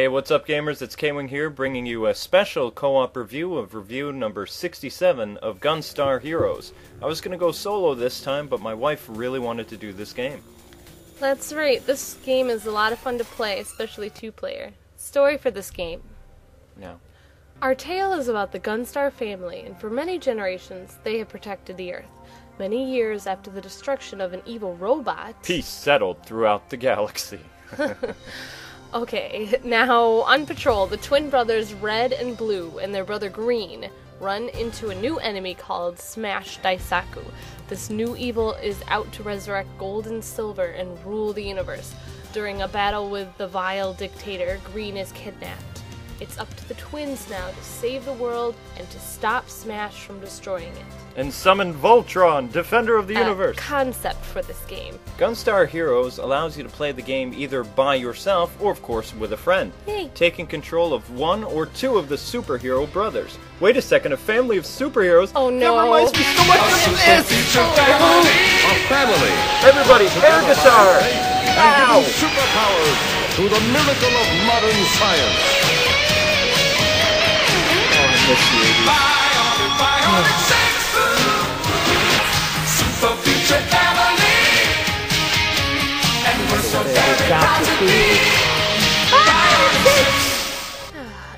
Hey, what's up gamers? It's K-Wing here, bringing you a special co-op review of review number 67 of Gunstar Heroes. I was gonna go solo this time, but my wife really wanted to do this game. That's right, this game is a lot of fun to play, especially two-player. Story for this game. Now, Our tale is about the Gunstar family, and for many generations, they have protected the Earth. Many years after the destruction of an evil robot... peace settled throughout the galaxy. Okay, now, on patrol, the twin brothers Red and Blue and their brother Green run into a new enemy called Smash Daisaku. This new evil is out to resurrect gold and silver and rule the universe. During a battle with the vile dictator, Green is kidnapped. It's up to the twins now to save the world and to stop Smash from destroying it. And summon Voltron, defender of the universe. Concept for this game. Gunstar Heroes allows you to play the game either by yourself or, of course, with a friend. Yay. Taking control of one or two of the superhero brothers. Wait a second, a family of superheroes? Oh no. That reminds me so much of this! A family. Everybody, air guitar! Ow! Superpowers through the miracle of modern science. Super future family, and we're so very happy.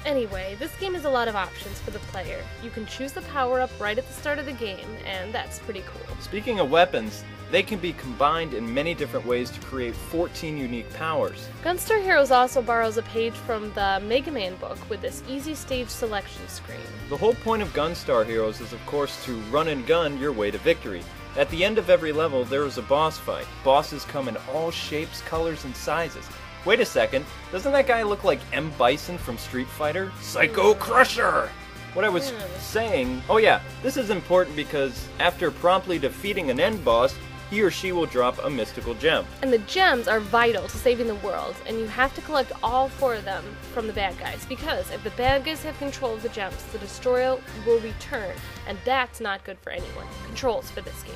Anyway, this game has a lot of options for the player. You can choose the power-up right at the start of the game, and that's pretty cool. Speaking of weapons, they can be combined in many different ways to create 14 unique powers. Gunstar Heroes also borrows a page from the Mega Man book with this easy stage selection screen. The whole point of Gunstar Heroes is, of course, to run and gun your way to victory. At the end of every level, there is a boss fight. Bosses come in all shapes, colors, and sizes. Wait a second, doesn't that guy look like M. Bison from Street Fighter? Psycho Crusher! What I was saying... oh yeah, this is important because after promptly defeating an end boss, he or she will drop a mystical gem. And the gems are vital to saving the world, and you have to collect all 4 of them from the bad guys, because if the bad guys have control of the gems, the destroyer will return, and that's not good for anyone. Controls for this game.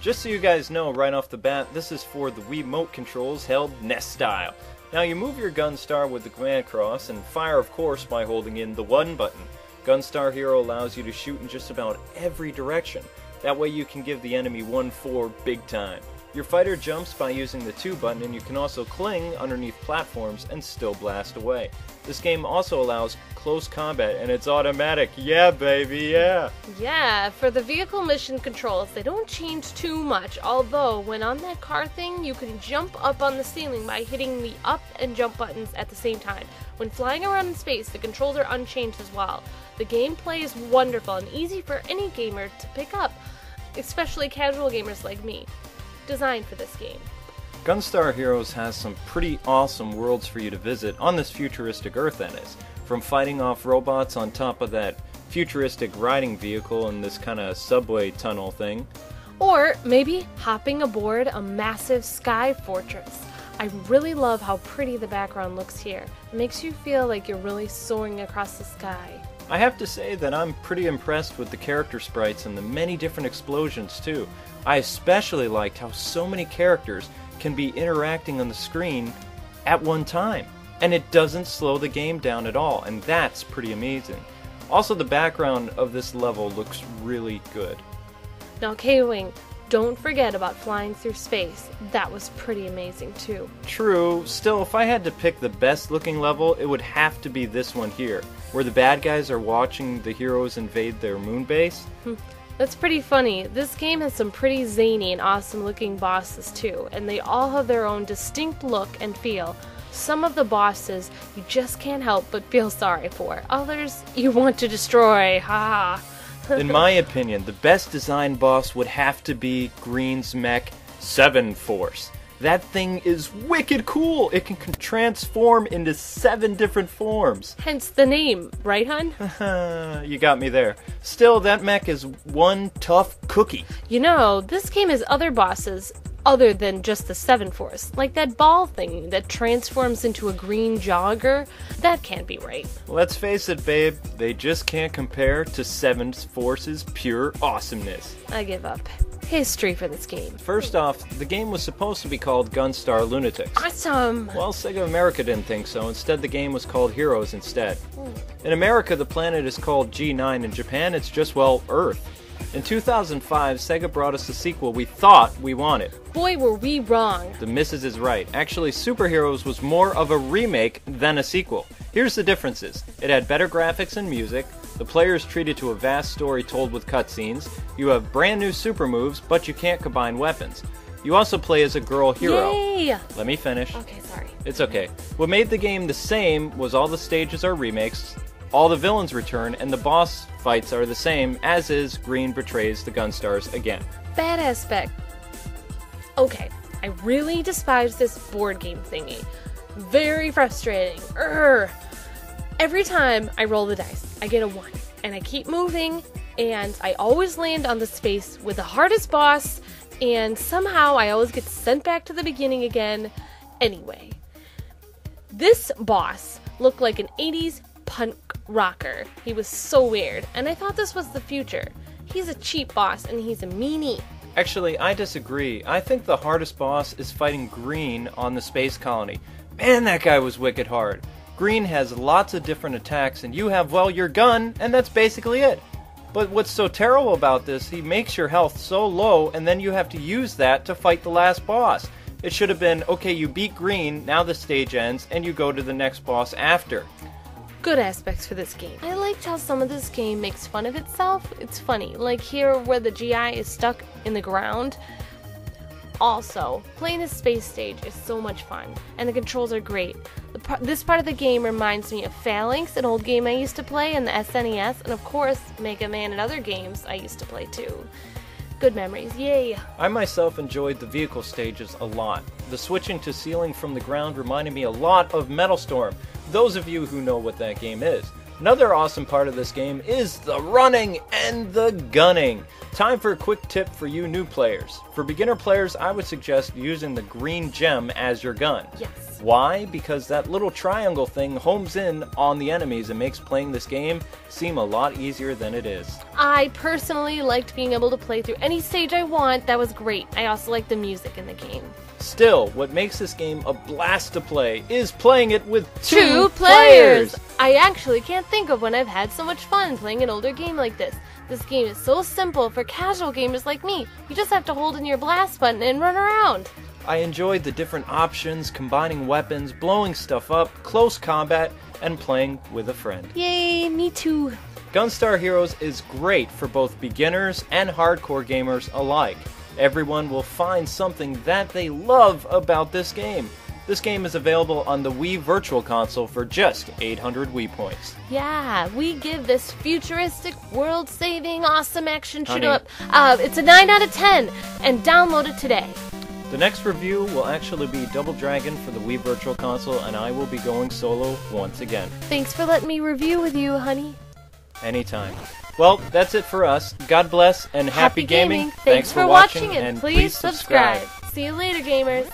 Just so you guys know right off the bat, this is for the Wiimote controls held NES style. Now you move your Gunstar with the command cross, and fire of course by holding in the 1 button. Gunstar Hero allows you to shoot in just about every direction. That way you can give the enemy 1-4 big time. Your fighter jumps by using the 2 button, and you can also cling underneath platforms and still blast away. This game also allows close combat, and it's automatic. Yeah, baby, yeah! Yeah, for the vehicle mission controls, they don't change too much, although when on that car thing, you can jump up on the ceiling by hitting the up and jump buttons at the same time. When flying around in space, the controls are unchanged as well. The gameplay is wonderful and easy for any gamer to pick up, especially casual gamers like me. Designed for this game. Gunstar Heroes has some pretty awesome worlds for you to visit on this futuristic Earth, that is. From fighting off robots on top of that futuristic riding vehicle in this kind of subway tunnel thing. Or maybe hopping aboard a massive sky fortress. I really love how pretty the background looks here. It makes you feel like you're really soaring across the sky. I have to say that I'm pretty impressed with the character sprites and the many different explosions too. I especially liked how so many characters can be interacting on the screen at one time. And it doesn't slow the game down at all, and that's pretty amazing. Also, the background of this level looks really good. Now K-Wing, don't forget about flying through space. That was pretty amazing too. True, still if I had to pick the best looking level, it would have to be this one here, where the bad guys are watching the heroes invade their moon base. That's pretty funny. This game has some pretty zany and awesome looking bosses too, and they all have their own distinct look and feel. Some of the bosses you just can't help but feel sorry for. Others you want to destroy. Ha ha. In my opinion, the best designed boss would have to be Green's mech 7 Force. That thing is wicked cool! It can transform into 7 different forms. Hence the name, right hun? You got me there. Still, that mech is one tough cookie. You know, this game has other bosses other than just the 7 Force, like that ball thing that transforms into a green jogger. That can't be right. Let's face it, babe, they just can't compare to 7 Force's pure awesomeness. I give up. history for this game. First off, the game was supposed to be called Gunstar Lunatics. Awesome! Well, Sega America didn't think so. Instead, the game was called Heroes instead. In America, the planet is called G9. In Japan, it's just, well, Earth. In 2005, Sega brought us the sequel we thought we wanted. Boy, were we wrong. The missus is right. Actually, Super Heroes was more of a remake than a sequel. Here's the differences. It had better graphics and music. The player is treated to a vast story told with cutscenes. You have brand new super moves, but you can't combine weapons. You also play as a girl hero. Yay! Let me finish. Okay, sorry. It's okay. What made the game the same was all the stages are remakes, all the villains return, and the boss fights are the same, as is Green betrays the Gunstars again. Bad aspect. Okay, I really despise this board game thingy. Very frustrating. Urgh. Every time I roll the dice, I get a 1, and I keep moving, and I always land on the space with the hardest boss, and somehow I always get sent back to the beginning again. Anyway, this boss looked like an 80s punk rocker. He was so weird, and I thought this was the future. He's a cheap boss, and he's a meanie. Actually, I disagree. I think the hardest boss is fighting Green on the space colony. Man, that guy was wicked hard. Green has lots of different attacks, and you have, well, your gun, and that's basically it. But what's so terrible about this, he makes your health so low, and then you have to use that to fight the last boss. It should have been, okay, you beat Green, now the stage ends, and you go to the next boss after. Good aspects for this game. I liked how some of this game makes fun of itself. It's funny, like here where the GI is stuck in the ground. Also, playing the space stage is so much fun, and the controls are great. This part of the game reminds me of Phalanx, an old game I used to play in the SNES, and of course, Mega Man and other games I used to play too. Good memories, yay! I myself enjoyed the vehicle stages a lot. The switching to ceiling from the ground reminded me a lot of Metal Storm, those of you who know what that game is. Another awesome part of this game is the running and the gunning. Time for a quick tip for you new players. For beginner players, I would suggest using the green gem as your gun. Yes. Why? Because that little triangle thing homes in on the enemies and makes playing this game seem a lot easier than it is. I personally liked being able to play through any stage I want. That was great. I also like the music in the game. Still, what makes this game a blast to play is playing it with two players! I actually can't think of when I've had so much fun playing an older game like this. This game is so simple for casual gamers like me. You just have to hold in your blast button and run around. I enjoyed the different options, combining weapons, blowing stuff up, close combat, and playing with a friend. Yay, me too. Gunstar Heroes is great for both beginners and hardcore gamers alike. Everyone will find something that they love about this game. This game is available on the Wii Virtual Console for just 800 Wii points. Yeah, we give this futuristic, world-saving, awesome action Honey. shoot-up. It's a 9 out of 10, and download it today. The next review will actually be Double Dragon for the Wii Virtual Console, and I will be going solo once again. Thanks for letting me review with you, honey. Anytime. Well, that's it for us. God bless and happy gaming. Thanks for watching, and please subscribe. See you later, gamers.